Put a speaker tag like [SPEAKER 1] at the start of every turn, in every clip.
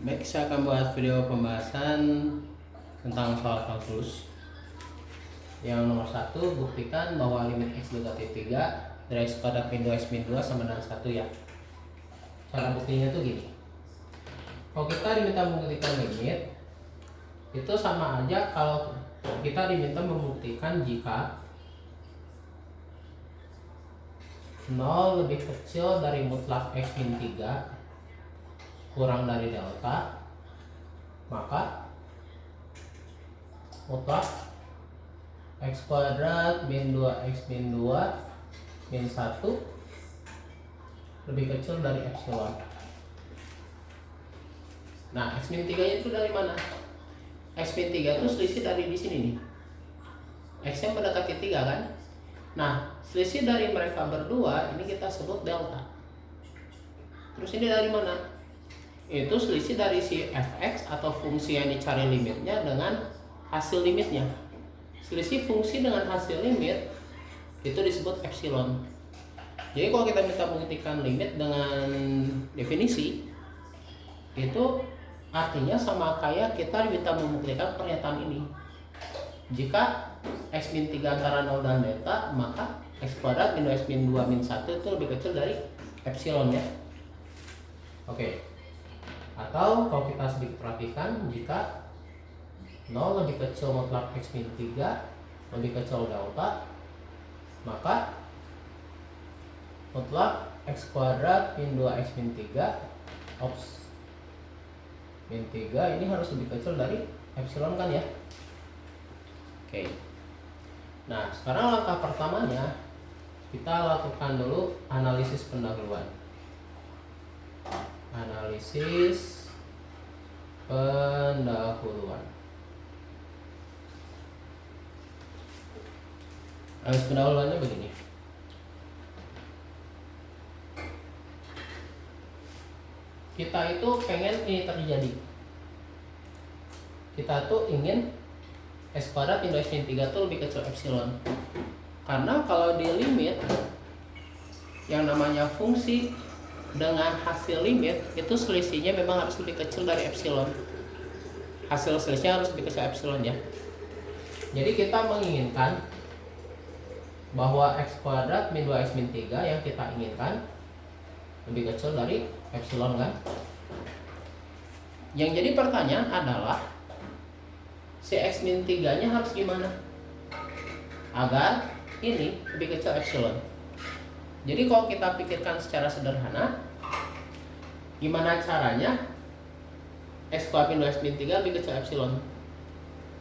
[SPEAKER 1] Baik, saya akan buat video pembahasan tentang soal kalkulus. Yang nomor 1, buktikan bahwa limit x negatif 3 dari x kuadrat min 2 x min 2 sama dengan 1 ya. Cara buktinya tuh gini. Kalau kita diminta membuktikan limit, itu sama aja kalau kita diminta membuktikan jika 0 lebih kecil dari mutlak x min 3 kurang dari delta, maka mutlak x kuadrat min 2x min 2 min 1 lebih kecil dari epsilon. Nah, x min 3 itu dari mana? X min 3 itu selisih dari di sini nih. X yang mendekati 3 kan? Nah, selisih dari mereka berdua ini kita sebut delta. Terus ini dari mana? Itu selisih dari si fx atau fungsi yang dicari limitnya dengan hasil limitnya. Selisih fungsi dengan hasil limit itu disebut epsilon. Jadi kalau kita minta membuktikan limit dengan definisi, itu artinya sama kayak kita minta membuktikan pernyataan ini. Jika x min 3 antara 0 dan delta, maka x kuadrat min 2x min 2 min 1 itu lebih kecil dari epsilon ya. Oke. Atau kalau kita sedikit perhatikan, jika 0 lebih kecil mutlak x min 3 lebih kecil delta, maka mutlak x kuadrat min 2x min 3 min 3 ini harus lebih kecil dari epsilon kan ya. Oke. Nah, sekarang langkah pertamanya kita lakukan dulu analisis pendahuluan. Analisis pendahuluan. Analisis pendahuluannya begini. Kita itu pengen ini terjadi. Kita tuh ingin x kuadrat min 2x min 3 itu lebih kecil epsilon. Karena kalau di limit yang namanya fungsi dengan hasil limit itu selisihnya memang harus lebih kecil dari epsilon. Hasil selisihnya harus lebih kecil epsilon ya. Jadi kita menginginkan bahwa x kuadrat min 2x min 3 yang kita inginkan lebih kecil dari epsilon kan. Yang jadi pertanyaan adalah si x min 3 nya harus gimana agar ini lebih kecil epsilon. Jadi kalau kita pikirkan secara sederhana, gimana caranya x kuadrat min 2x min 3 lebih kecil epsilon.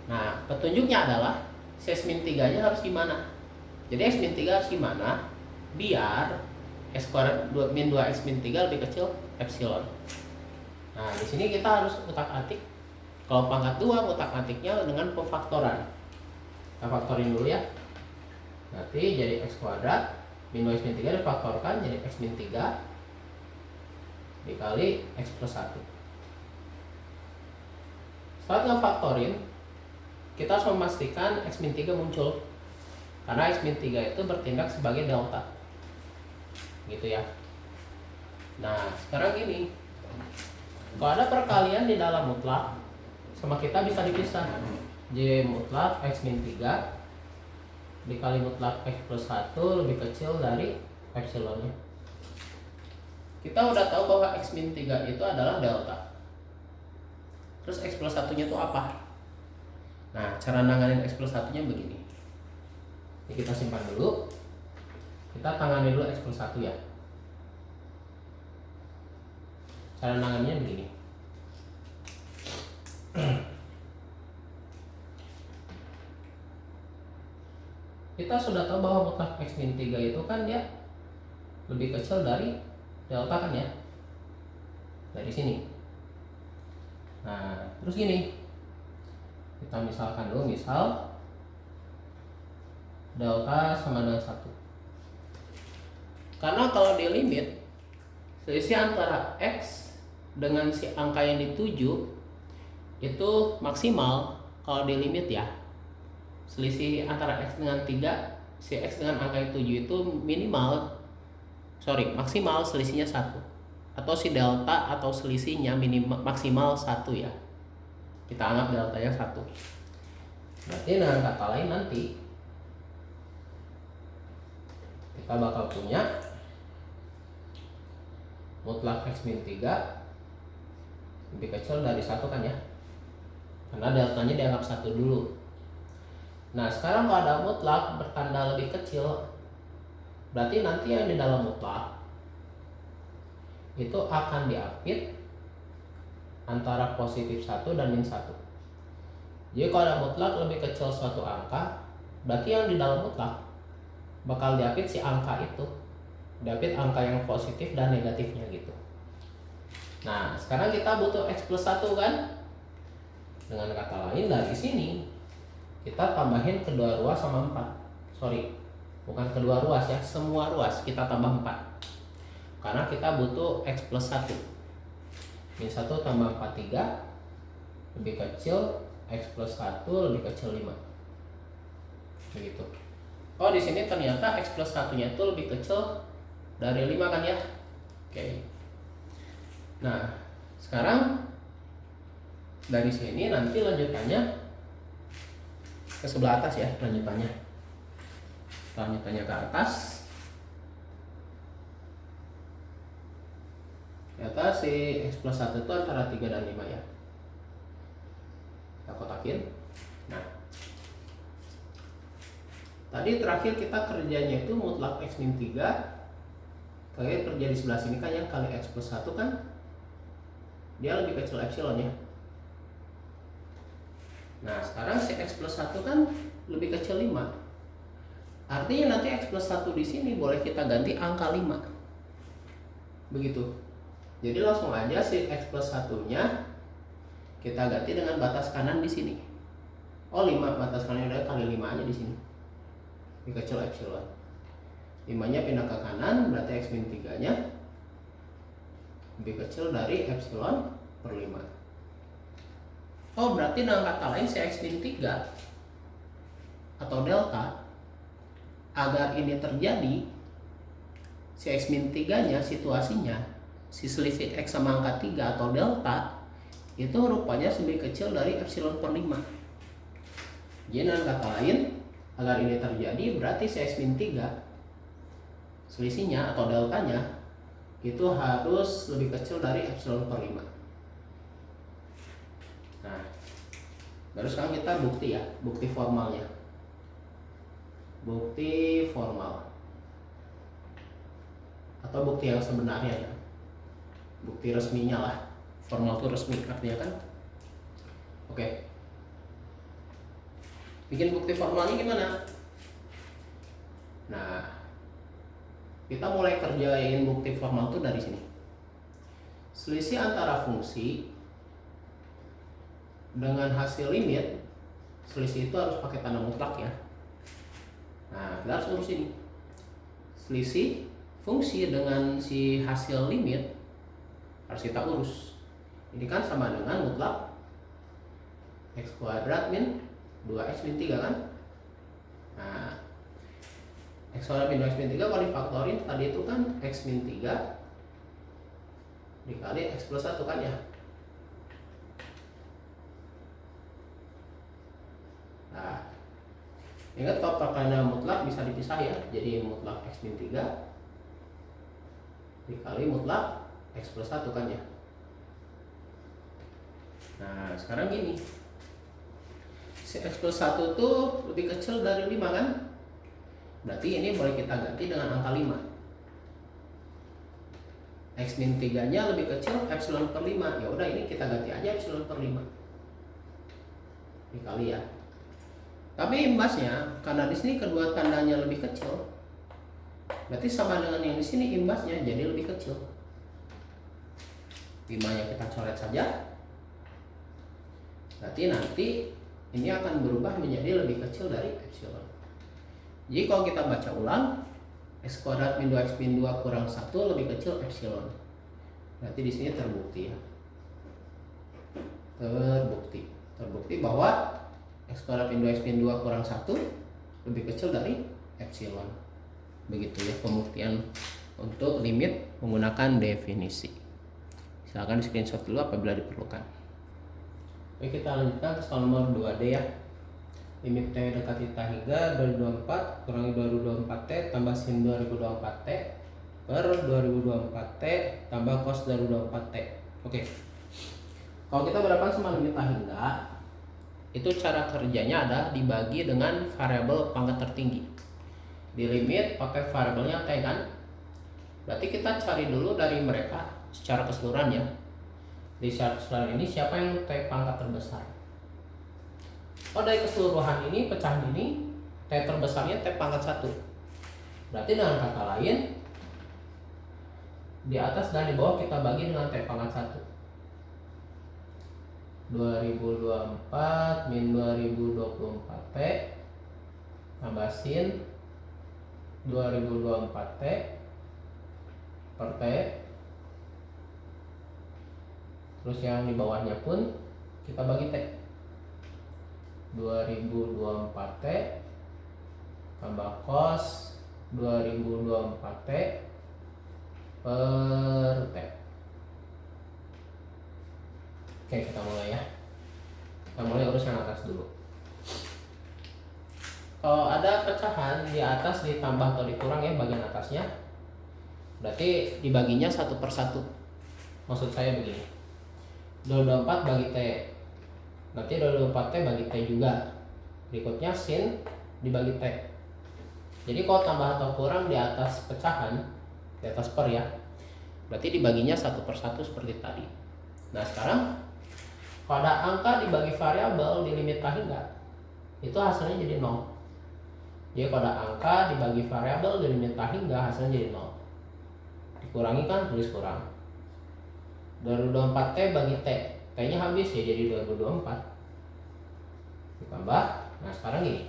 [SPEAKER 1] Nah, petunjuknya adalah si x min 3 nya harus gimana. Jadi x min 3 harus gimana biar x kuadrat min 2x min 3 lebih kecil epsilon. Nah, di sini kita harus utak-atik. Kalau pangkat 2, utak-atiknya dengan pemfaktoran. Kita faktorin dulu ya. Nanti jadi x kuadrat min 2x min 3 difaktorkan jadi x min 3 dikali x plus 1. Setelah ngefaktorin, kita harus memastikan x min 3 muncul. Karena x min 3 itu bertindak sebagai delta. Gitu ya. Nah, sekarang gini. Kalau ada perkalian di dalam mutlak, sama kita bisa dipisah. J mutlak x min 3 dikali mutlak x plus 1 lebih kecil dari epsilonnya. Kita udah tahu bahwa x min 3 itu adalah delta. Terus x plus 1 nya itu apa? Nah, cara nanganin x plus 1 nya begini. Ini kita simpan dulu. Kita tangani dulu x plus 1 ya. Cara nangannya begini. Kita sudah tahu bahwa mutlak x min 3 itu kan dia lebih kecil dari delta kan ya. Dari sini. Nah, terus gini. Kita misalkan dulu, misal delta sama dengan 1. Karena kalau di limit selisih antara x dengan si angka yang dituju itu maksimal kalau di limit ya. Selisih antara x dengan 3, si x dengan angka yang 7 itu maksimal selisihnya 1. atau si delta atau selisihnya maksimal 1 ya. Kita anggap deltanya 1. Berarti dengan kata lain nanti kita bakal punya mutlak X min 3 lebih kecil dari 1 kan ya, karena deltanya dianggap 1 dulu. Nah sekarang kalau ada mutlak bertanda lebih kecil, berarti nanti yang di dalam mutlak itu akan diapit antara positif 1 dan min 1. Jadi kalau ada mutlak lebih kecil suatu angka, berarti yang di dalam mutlak bakal diapit si angka itu, diapit angka yang positif dan negatifnya gitu. Nah sekarang kita butuh X plus 1 kan. Dengan kata lain dari sini kita tambahin kedua ruas sama 4. Sorry, bukan kedua ruas ya, semua ruas kita tambah 4. Karena kita butuh X plus 1. Min 1 tambah 4, 3 lebih kecil X plus 1 lebih kecil 5. Begitu. Oh di sini ternyata X plus 1-nya itu lebih kecil dari 5 kan ya. Oke. Nah sekarang dari sini nanti lanjutannya ke sebelah atas ya, lanjutannya ke atas. Ternyata si X plus 1 itu antara 3 dan 5 ya. Kita kotakin. Nah tadi terakhir kita kerjanya itu mutlak X min 3 kalian kerja di sebelah sini kan, yang kali X plus 1 kan dia lebih kecil epsilon ya. Nah sekarang si X plus 1 kan lebih kecil 5. Artinya nanti X plus 1 di sini boleh kita ganti angka 5. Begitu. Jadi langsung aja si X plus 1-nya kita ganti dengan batas kanan di sini. Oh 5, batas kanan udah kali 5 aja di sini. Lebih kecil epsilon. 5-nya pindah ke kanan, berarti X min 3-nya lebih kecil dari epsilon per 5. Oh berarti dengan kata lain si X min 3 atau delta, agar ini terjadi si X min 3-nya situasinya si selisih X sama angka 3 atau delta itu rupanya lebih kecil dari epsilon per 5. Jadi dengan kata lain, agar ini terjadi berarti si X min 3 selisihnya atau deltanya itu harus lebih kecil dari epsilon per 5. Nah baru sekarang kita bukti ya, bukti formalnya. Bukti formal atau bukti yang sebenarnya ya, bukti resminya lah. Formal itu resmi artinya kan. Oke, bikin bukti formalnya gimana? Nah kita mulai kerjain bukti formal itu dari sini. Selisih antara fungsi dengan hasil limit, selisih itu harus pakai tanda mutlak ya. Nah kita harus urus ini. Selisih fungsi dengan si hasil limit harus kita urus. Ini kan sama dengan mutlak X kuadrat min 2X min 3 kan. Nah X kuadrat min 2X min 3 kalau difaktorin tadi itu kan X min 3 dikali X plus 1 kan ya. Nah ingat kalau pakainya mutlak bisa dipisah ya. Jadi mutlak X min 3 dikali mutlak X plus 1 kan ya. Nah sekarang gini, si X plus 1 tuh lebih kecil dari 5 kan. Berarti ini boleh kita ganti dengan angka 5. X min 3 nya lebih kecil epsilon per 5. Ya udah ini kita ganti aja epsilon per 5 dikali ya. Tapi imbasnya karena di sini kedua tandanya lebih kecil, berarti sama dengan yang di sini imbasnya jadi lebih kecil. 5-nya kita coret saja. Berarti nanti ini akan berubah menjadi lebih kecil dari epsilon. Jadi kalau kita baca ulang, X kuadrat min 2X min 2 kurang 1 lebih kecil epsilon. Berarti di sini terbukti ya. Terbukti bahwa X kuadrat min 2X min 2 kurang 1 lebih kecil dari epsilon. Begitu ya pembuktian untuk limit menggunakan definisi. Silahkan di screenshot dulu apabila diperlukan. Oke, kita lanjutkan ke soal nomor 2D ya. Limit T dekati T hingga 2024 kurangi 2024T tambah sin 2024T per 2024T tambah cos 2024T. Oke. Kalau kita berhadapan sama limit T hingga, itu cara kerjanya ada dibagi dengan variabel pangkat tertinggi. Di limit pakai variabelnya T kan. Berarti kita cari dulu dari mereka secara keseluruhan ya. Di secara keseluruhan ini siapa yang T pangkat terbesar? Oh, dari keseluruhan ini, pecahan ini, T terbesarnya T pangkat 1. Berarti dengan kata lain, di atas dan di bawah kita bagi dengan T pangkat 1. 2024 min 2024T tambah sin 2024T per T. Terus yang di bawahnya pun kita bagi T. 2024T tambah cos 2024T per T. Oke, kita mulai ya. Kita mulai urus yang atas dulu. Kalau ada pecahan di atas ditambah atau dikurang ya bagian atasnya, berarti dibaginya satu per satu. Maksud saya begini, 24 bagi T, berarti 24T bagi T juga. Berikutnya sin dibagi T. Jadi kalau tambah atau kurang di atas pecahan, di atas per ya, berarti dibaginya satu per satu seperti tadi. Nah sekarang kalau ada angka dibagi variabel di limit T hingga, itu hasilnya jadi 0. Jadi kalau ada angka dibagi variabel di limit T hingga, hasilnya jadi 0. Dikurangi kan, tulis kurang. 2024T bagi T, T-nya habis ya jadi 2024. Ditambah, nah sekarang gini.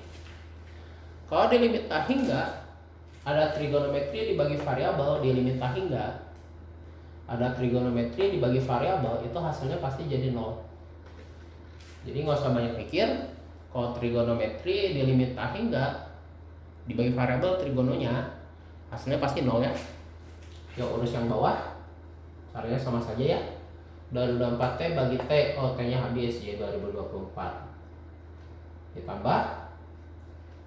[SPEAKER 1] Kalau di limit T hingga ada trigonometri dibagi variabel di limit T hingga, ada trigonometri dibagi variabel, itu hasilnya pasti jadi 0. Jadi nggak usah banyak mikir. Kalau trigonometri di limit T hingga dibagi variabel trigononya, hasilnya pasti 0 ya. Yuk urus yang bawah, caranya sama saja ya. 2024T bagi T, oh T-nya habis ya 2024. Ditambah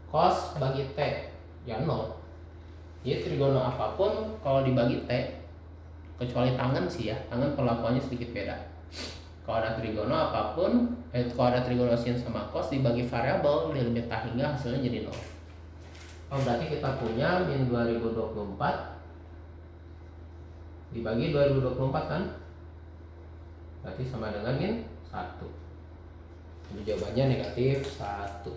[SPEAKER 1] cos bagi T, ya 0. Jadi trigono apapun kalau dibagi T, kecuali tangan sih ya, tangan perlakuannya sedikit beda. Kalau ada trigono apapun, kalau ada trigono sin sama cos dibagi variabel di limit T hingga hasilnya jadi 0. Oh berarti kita punya min 2024 dibagi 2024 kan? Berarti sama dengan min 1. Jadi jawabannya negatif 1.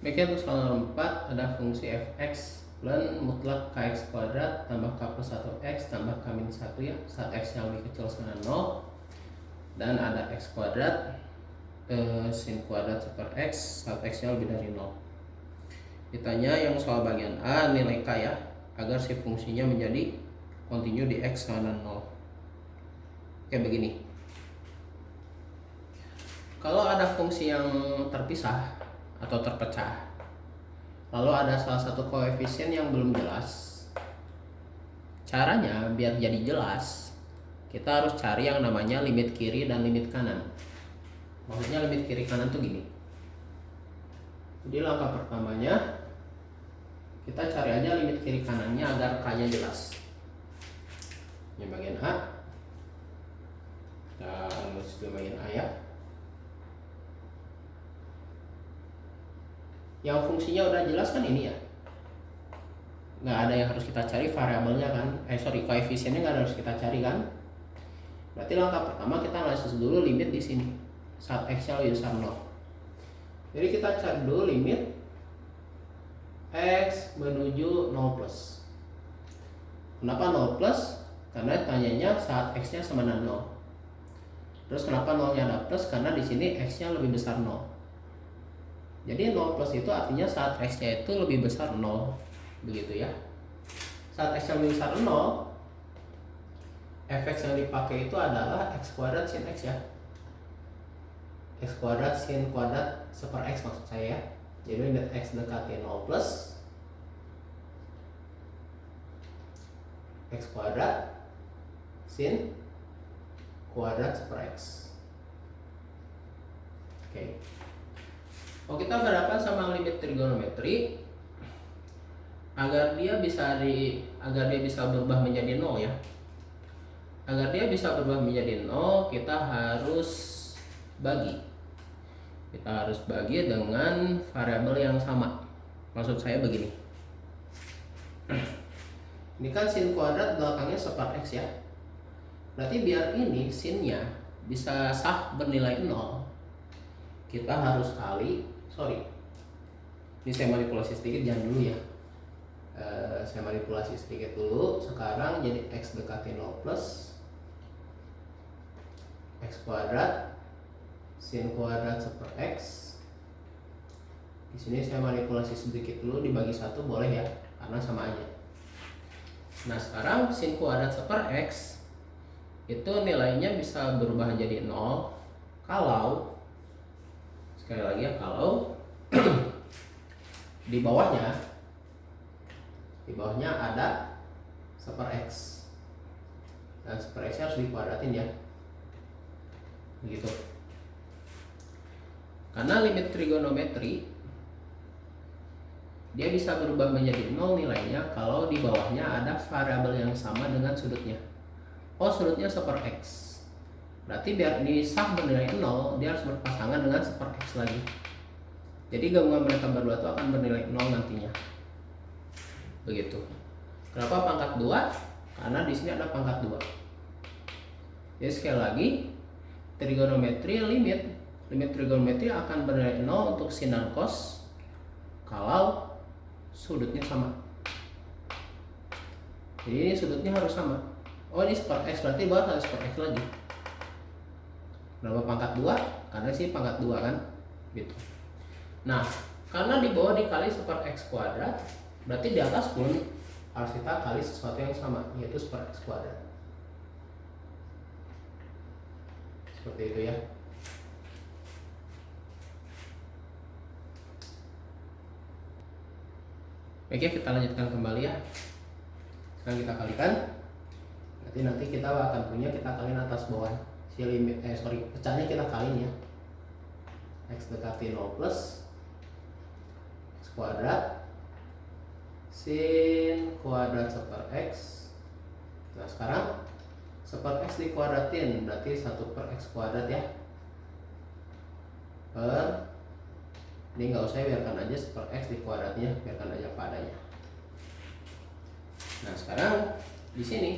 [SPEAKER 1] Oke, untuk soal nomor 4 ada fungsi fx ln mutlak kx kuadrat tambah k plus 1x tambah k min 1 ya, saat x yang lebih kecil sama 0. Dan ada x kuadrat sin kuadrat super x saat x nya lebih dari 0. Ditanya yang soal bagian A nilai k ya, agar si fungsinya menjadi kontinu di x sama 0. Oke begini, kalau ada fungsi yang terpisah atau terpecah, lalu ada salah satu koefisien yang belum jelas, caranya biar jadi jelas kita harus cari yang namanya limit kiri dan limit kanan. Maksudnya limit kiri kanan tuh gini. Jadi langkah pertamanya kita cari aja limit kiri kanannya agar k-nya jelas. Ini bagian A, dan masuk ke bagian A ya. Yang fungsinya udah jelas kan ini ya, nggak ada yang harus kita cari variabelnya kan, koefisiennya nggak harus kita cari kan. Berarti langkah pertama kita analisis dulu limit di sini saat x-nya lebih besar 0. Jadi kita cari dulu limit x menuju 0 plus. Kenapa 0 plus? Karena tanyanya saat x-nya sama dengan 0. Terus kenapa 0-nya ada plus? Karena di sini x-nya lebih besar 0. Jadi 0 plus itu artinya saat x-nya itu lebih besar 0. Begitu ya. Saat x-nya lebih besar 0, fx yang dipakai itu adalah x kuadrat sin x ya. X kuadrat sin kuadrat super x maksud saya ya. Jadi limit x dekati 0 plus X kuadrat sin kuadrat super X. Oke. Kalau kita berhadapan sama limit trigonometri, agar dia bisa berubah menjadi 0 ya. Agar dia bisa berubah menjadi 0, kita harus bagi. Kita harus bagi dengan variabel yang sama. Maksud saya begini. Ini kan sin kuadrat belakangnya super X ya. Berarti biar ini sinnya bisa sah bernilai 0, kita harus kali, ini saya manipulasi sedikit, jangan dulu ya. Saya manipulasi sedikit dulu. Sekarang jadi X dekati 0 plus X kuadrat sin kuadrat super X. Di sini saya manipulasi sedikit dulu, dibagi 1 boleh ya, karena sama aja. Nah sekarang sin kuadrat super X itu nilainya bisa berubah jadi 0 kalau, sekali lagi ya, kalau di bawahnya ada super X, dan super X harus dikuadratin ya, begitu. Karena limit trigonometri dia bisa berubah menjadi 0 nilainya kalau di bawahnya ada variabel yang sama dengan sudutnya. Oh, sudutnya super X. Berarti biar ini sah bernilai 0, dia harus berpasangan dengan super X lagi. Jadi gabungan mereka berdua itu akan bernilai 0 nantinya. Begitu. Kenapa pangkat 2? Karena di sini ada pangkat 2. Jadi sekali lagi, trigonometri limit trigonometri akan bernilai 0 untuk sin dan cos kalau sudutnya sama. Jadi ini sudutnya harus sama. Oh, ini super X, berarti bawah harus super X lagi. Berapa pangkat 2? Karena sih pangkat 2 kan, gitu. Nah, karena di bawah dikali super X kuadrat, berarti di atas pun harus kita kali sesuatu yang sama, yaitu super X kuadrat. Seperti itu ya. Oke, kita lanjutkan kembali ya. Sekarang kita kalikan. Nanti kita akan punya, kita kaliin atas bawah. Pecahnya kita kaliin ya. X dekati 0 plus X kuadrat sin kuadrat super X. Nah sekarang super X dikuadratin, berarti 1 per X kuadrat ya, per, ini nggak usah, biarkan aja super X dikuadratnya, biarkan aja padanya. Nah sekarang di sini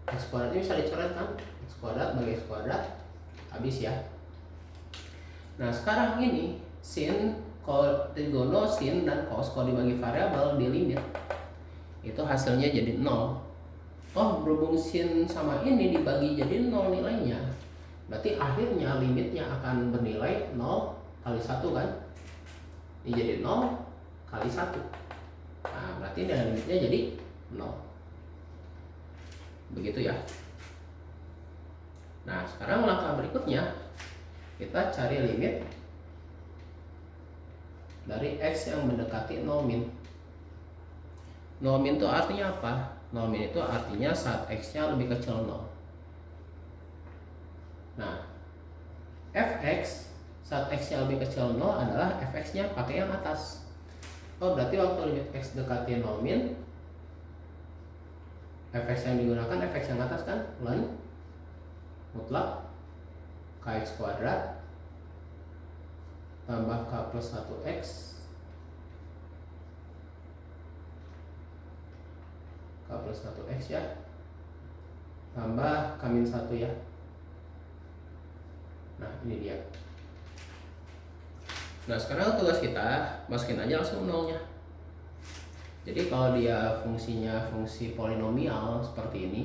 [SPEAKER 1] X kuadratnya bisa dicoret kan, X kuadrat bagi X kuadrat, habis ya. Nah sekarang ini sin, trigono, sin dan cos kalau dibagi variabel di limit itu hasilnya jadi 0. Oh, berhubung sin sama ini dibagi jadi 0 nilainya, berarti akhirnya limitnya akan bernilai 0 kali 1 kan. Ini jadi 0 kali 1. Nah berarti limitnya jadi 0. Begitu ya. Nah sekarang langkah berikutnya, kita cari limit dari X yang mendekati 0 min. 0 min itu artinya apa? 0 min itu artinya saat X nya lebih kecil 0. Nah Fx saat X nya lebih kecil 0 adalah Fx nya pakai yang atas. Oh berarti waktu limit X dekati 0 min, Fx yang digunakan Fx yang atas kan, ln mutlak kx kuadrat tambah k plus 1x k plus 1x ya, tambah k min 1 ya. Nah ini dia. Nah sekarang tugas kita masukin aja langsung nolnya. Jadi kalau dia fungsinya fungsi polinomial seperti ini,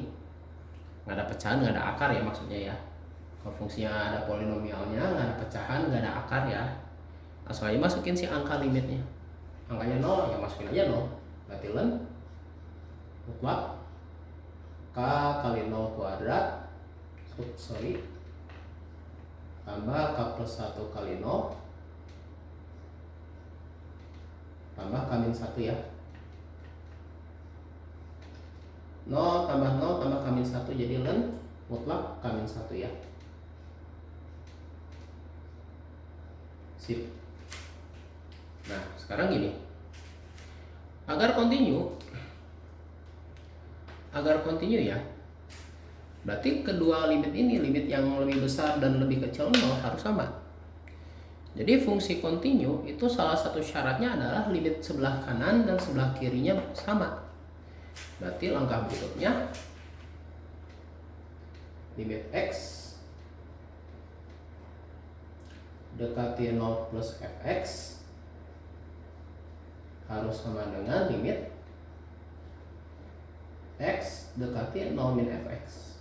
[SPEAKER 1] nggak ada pecahan, nggak ada akar ya maksudnya ya. Kalau fungsinya ada polinomialnya, nggak ada pecahan, nggak ada akar ya, langsung aja masukin si angka limitnya. Angkanya 0 ya masukin aja 0. Berarti ln mutlak k kali 0 kuadrat tambah k plus 1 kali 0 tambah k min 1 ya. 0 tambah 0 tambah K-1 jadi len mutlak K-1 ya. Sip. Nah, sekarang gini. Agar continue ya. Berarti kedua limit ini, limit yang lebih besar dan lebih kecil 0 harus sama. Jadi fungsi continue itu salah satu syaratnya adalah limit sebelah kanan dan sebelah kirinya sama. Berarti langkah berikutnya limit x dekati 0 plus fx harus sama dengan limit x dekati 0 min fx.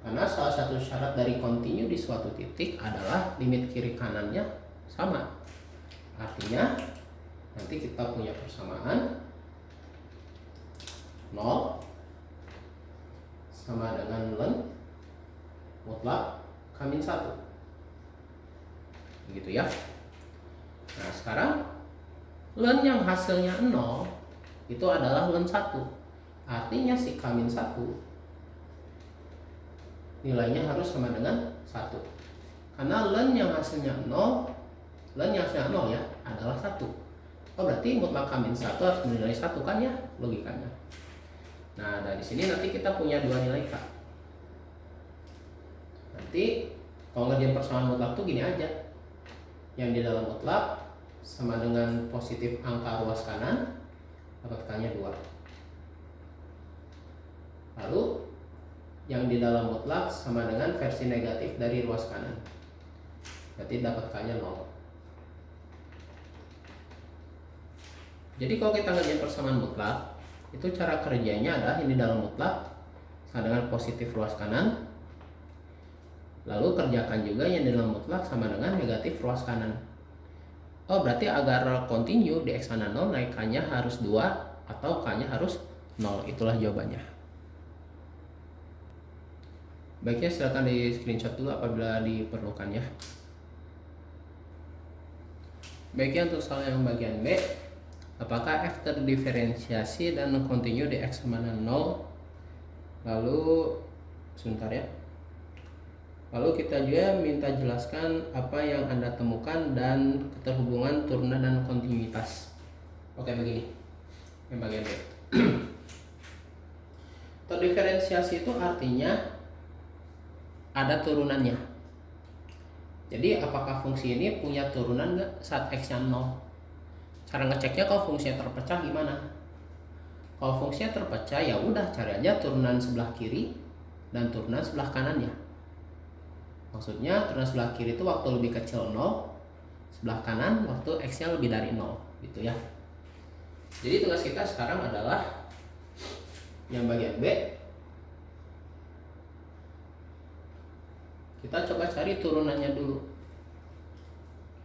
[SPEAKER 1] Karena salah satu syarat dari continue di suatu titik adalah limit kiri kanannya sama. Artinya nanti kita punya persamaan 0 sama dengan len mutlak K-1. Begitu ya. Nah, sekarang len yang hasilnya 0 itu adalah len 1. Artinya si K-1 nilainya harus sama dengan 1. Karena len yang hasilnya 0 ya adalah 1. Oh, berarti mutlak K-1 harus bernilai 1 kan ya, logikanya. Nah, dari sini nanti kita punya dua nilai K. Nanti kalau ngerjain persamaan mutlak tuh gini aja. Yang di dalam mutlak sama dengan positif angka ruas kanan, dapat K-nya 2. Lalu yang di dalam mutlak sama dengan versi negatif dari ruas kanan, berarti dapat K-nya 0. Jadi kalau kita ngerjain persamaan mutlak, itu cara kerjanya adalah ini dalam mutlak sama dengan positif ruas kanan, lalu kerjakan juga yang di dalam mutlak sama dengan negatif ruas kanan. Oh, berarti agar continue di X mana 0, naik K-nya harus 2 atau K-nya harus 0. Itulah jawabannya. Baiknya silakan di screenshot dulu apabila diperlukan ya. Baiknya untuk soal yang bagian B, apakah f terdiferensiasi dan continue di X mana 0? Lalu sebentar ya. Lalu kita juga minta jelaskan apa yang Anda temukan dan keterhubungan turunan dan kontinuitas. Oke, begini. Yang bagian B. Terdiferensiasi itu artinya ada turunannya. Jadi apakah fungsi ini punya turunan nggak saat X-nya 0? Cara ngeceknya kalau fungsinya terpecah gimana? Kalau fungsinya terpecah ya udah cari aja turunan sebelah kiri dan turunan sebelah kanannya. Maksudnya turunan sebelah kiri itu waktu lebih kecil 0, sebelah kanan waktu X-nya lebih dari 0 gitu ya. Jadi tugas kita sekarang adalah yang bagian B. Kita coba cari turunannya dulu.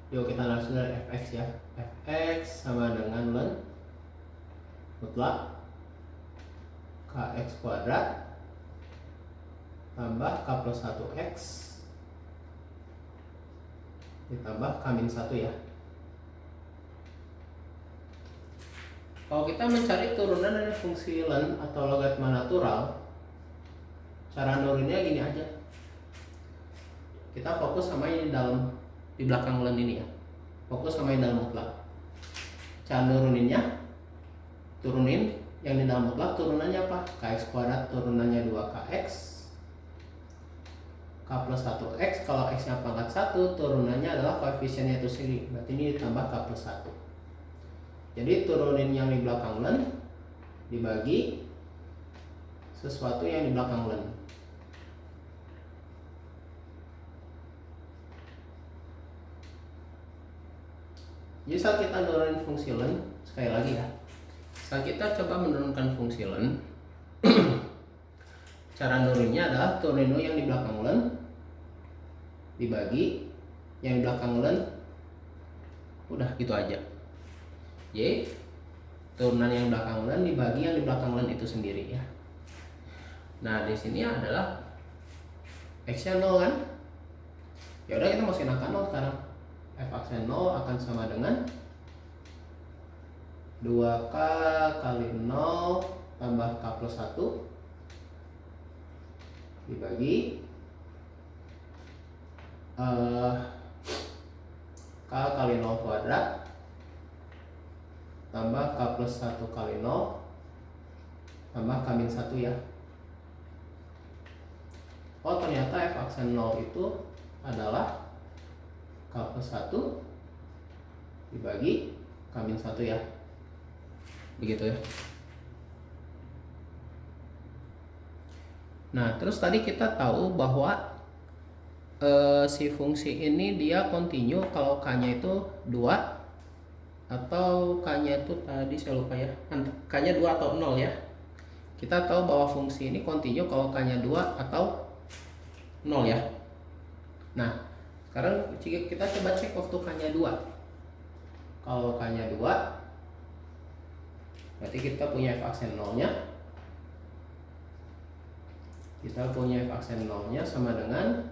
[SPEAKER 1] Yuk kita langsung dari fx ya. Fx sama dengan len mutlak kx kuadrat tambah k plus 1x ditambah K-1 ya. Kalau kita mencari turunan dari fungsi len atau logaritma natural, cara nuruninnya gini aja. Kita fokus sama yang di belakang len ini ya. Fokus sama yang dalam mutlak. Cara nuruninnya, turunin yang di dalam mutlak turunannya apa? Kx kuadrat turunannya 2kx, K plus 1x, kalau x nya pangkat 1 turunannya adalah koefisiennya itu sendiri, berarti ini ditambah K plus 1. Jadi turunin yang di belakang len dibagi sesuatu yang di belakang len. Jadi saat kita nurunin fungsi len, sekali lagi ya, saat kita coba menurunkan fungsi len, cara nurunnya adalah turunin yang di belakang len dibagi yang di belakang len, udah gitu aja. Jadi turunan yang di belakang len dibagi yang di belakang len itu sendiri ya. Nah di sini adalah x-nya 0 kan? Ya udah kita masukin angka 0 sekarang. F(x) 0 akan sama dengan 2k kali 0 tambah K plus 1 dibagi K kali 0 kuadrat tambah K plus 1 kali 0 tambah K min 1 ya. Oh ternyata f aksen 0 itu adalah K plus 1 dibagi K min 1 ya. Begitu ya. Nah terus tadi kita tahu bahwa si fungsi ini dia kontinu kalau K-nya itu 2 atau K-nya itu tadi saya lupa ya, K-nya 2 atau 0 ya. Kita tahu bahwa fungsi ini kontinu kalau K-nya 2 atau 0 ya. Nah sekarang kita coba cek waktu K-nya 2. Kalau K-nya 2 berarti kita punya f aksen 0 nya. Kita punya f aksen 0 nya sama dengan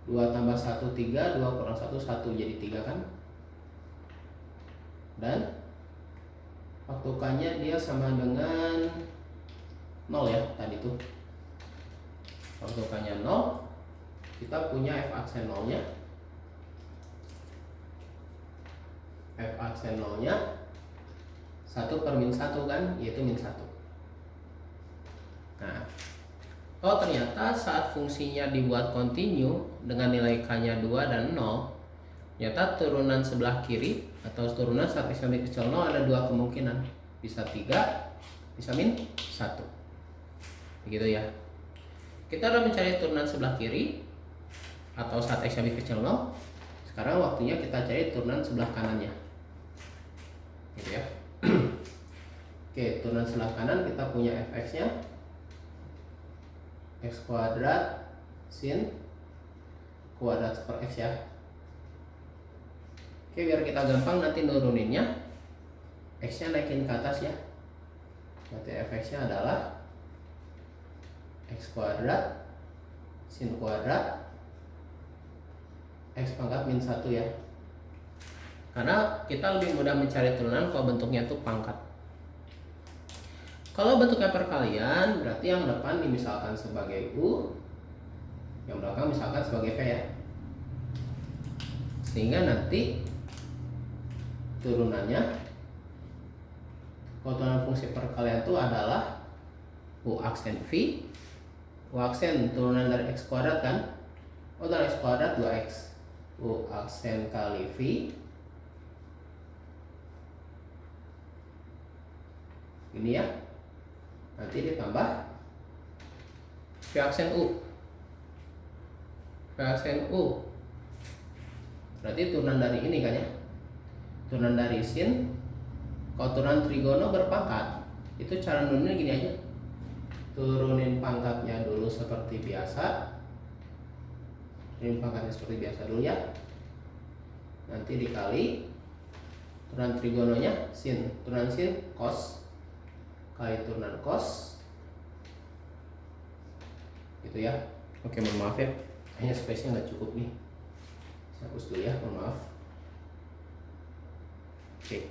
[SPEAKER 1] 2 tambah 1 3, 2 kurang 1 1 jadi 3 kan. Dan waktu K nya dia sama dengan 0 ya tadi tuh. Waktu K nya 0 kita punya f aksen 0 nya. F aksen 0 nya 1 per min 1 kan, yaitu min 1. Nah, oh ternyata saat fungsinya dibuat kontinu dengan nilai K-nya 2 dan 0, ternyata turunan sebelah kiri atau turunan saat X lebih kecil 0 ada dua kemungkinan. Bisa 3, bisa min 1. Begitu ya. Kita udah mencari turunan sebelah kiri atau saat X lebih kecil 0. Sekarang waktunya kita cari turunan sebelah kanannya. Gitu ya. Oke, turunan sebelah kanan kita punya fx-nya x kuadrat sin kuadrat per x ya. Oke, biar kita gampang nanti nuruninnya, x-nya naikin ke atas ya. Berarti fx-nya adalah x kuadrat sin kuadrat x pangkat min 1 ya. Karena kita lebih mudah mencari turunan kalau bentuknya itu pangkat. Kalau bentuknya perkalian, berarti yang depan dimisalkan sebagai U, yang belakang misalkan sebagai V ya. Sehingga nanti turunannya, kalau turunan fungsi perkalian itu adalah U aksen V. U aksen turunan dari X kuadrat kan. Oh dari X kuadrat 2X. U aksen kali V ini ya, nanti ditambah V aksen U. V aksen U berarti turunan dari ini kan ya, turunan dari sin. Kalau turunan trigono berpangkat itu cara nurunin gini aja, turunin pangkatnya dulu seperti biasa, turunin pangkatnya seperti biasa dulu ya, nanti dikali turunan trigononya sin, turunan sin cos kali turunan cos gitu ya. Oke, mohon maaf ya, kayaknya space-nya nggak cukup nih, saya hapus dulu ya, mohon maaf. Oke,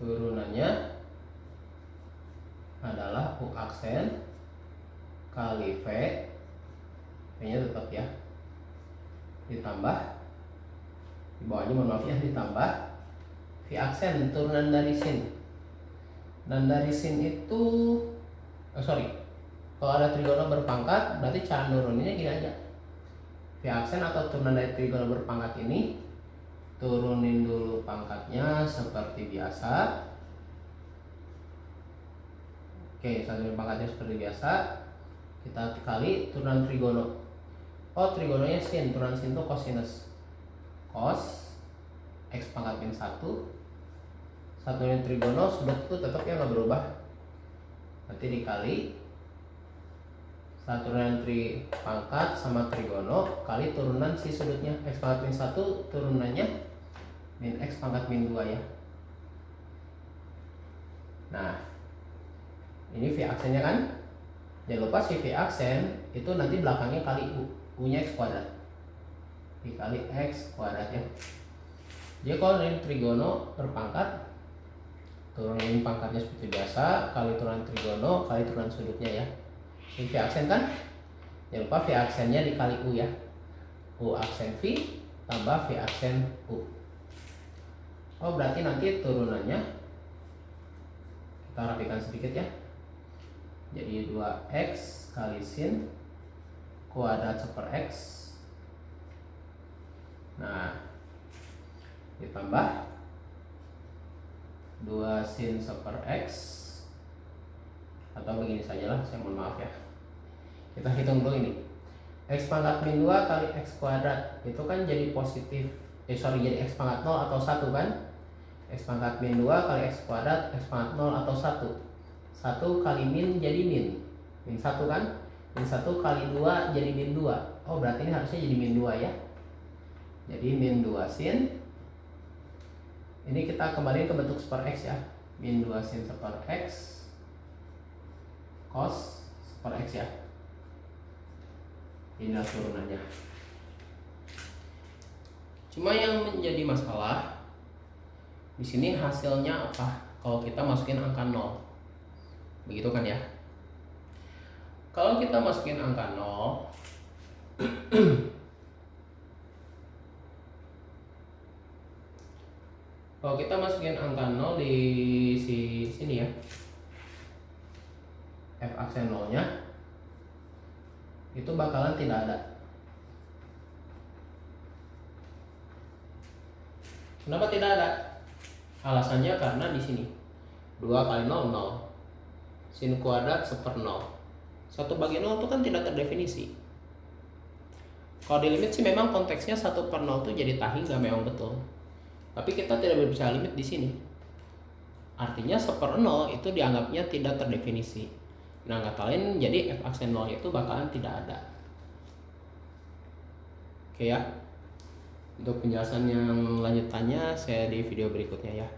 [SPEAKER 1] turunannya adalah U aksen kali V, V-nya tetap ya, ditambah di bawahnya mohon maaf ya, ditambah V aksen turunan dari sin. Dan dari sin itu kalau ada trigono berpangkat berarti cara nuruninnya gini aja, V aksen atau turunan dari trigono berpangkat ini turunin dulu pangkatnya seperti biasa. Oke, turunin pangkatnya seperti biasa, kita kali turunan trigono. Oh trigononya sin, turunan sin itu cosinus cos X pangkat min 1. Satunya trigono sudut itu tetap ya nggak berubah, nanti dikali turunan tri pangkat sama trigono kali turunan si sudutnya X pangkat min 1, turunannya min X pangkat min 2 ya. Nah ini V aksennya kan, jangan lupa si V aksen itu nanti belakangnya kali U, U nya X kuadrat. dikali X kuadrat ya. Jadi kalau dari trigono berpangkat, turunin pangkatnya seperti biasa, kali turunan trigono kali turunan sudutnya ya. Ini V aksen kan? Jangan lupa V aksennya dikali U ya. U aksen V tambah V aksen U. Oh berarti nanti turunannya kita rapikan sedikit ya. Jadi 2X kali sin kuadrat per X. Nah ditambah 2 sin per X, atau begini sajalah, saya mohon maaf ya. Kita hitung dulu ini. X pangkat min 2 kali X kuadrat itu kan jadi positif, jadi X pangkat 0 atau 1 kan. X pangkat min 2 kali X kuadrat, X pangkat 0 atau 1. 1 kali min jadi min 1 kan. Min 1 kali 2 jadi min 2. Oh berarti ini harusnya jadi min 2 ya. Jadi min 2 sin. Ini kita kembali ke bentuk per X ya. Min 2 sin per X cos per X ya. Inilah turunannya. Cuma yang menjadi masalah di sini hasilnya apa? Kalau kita masukin angka 0. Begitu kan ya? Kalau kita masukin angka 0 kalau kita masukin angka 0 di sini ya, F aksen 0 nya itu bakalan tidak ada. Kenapa tidak ada? Alasannya karena di sini 2 kali 0 0, sin kuadrat per 0, 1 bagi 0 itu kan tidak terdefinisi. Kalau di limit sih memang konteksnya 1 per 0 itu jadi tahingga memang betul. Tapi kita tidak berbicara limit di sini. Artinya 1 per 0 itu dianggapnya tidak terdefinisi. Nah, kata lain jadi F aksen 0 itu bakalan tidak ada. Oke ya. Untuk penjelasan yang lanjutannya saya di video berikutnya ya.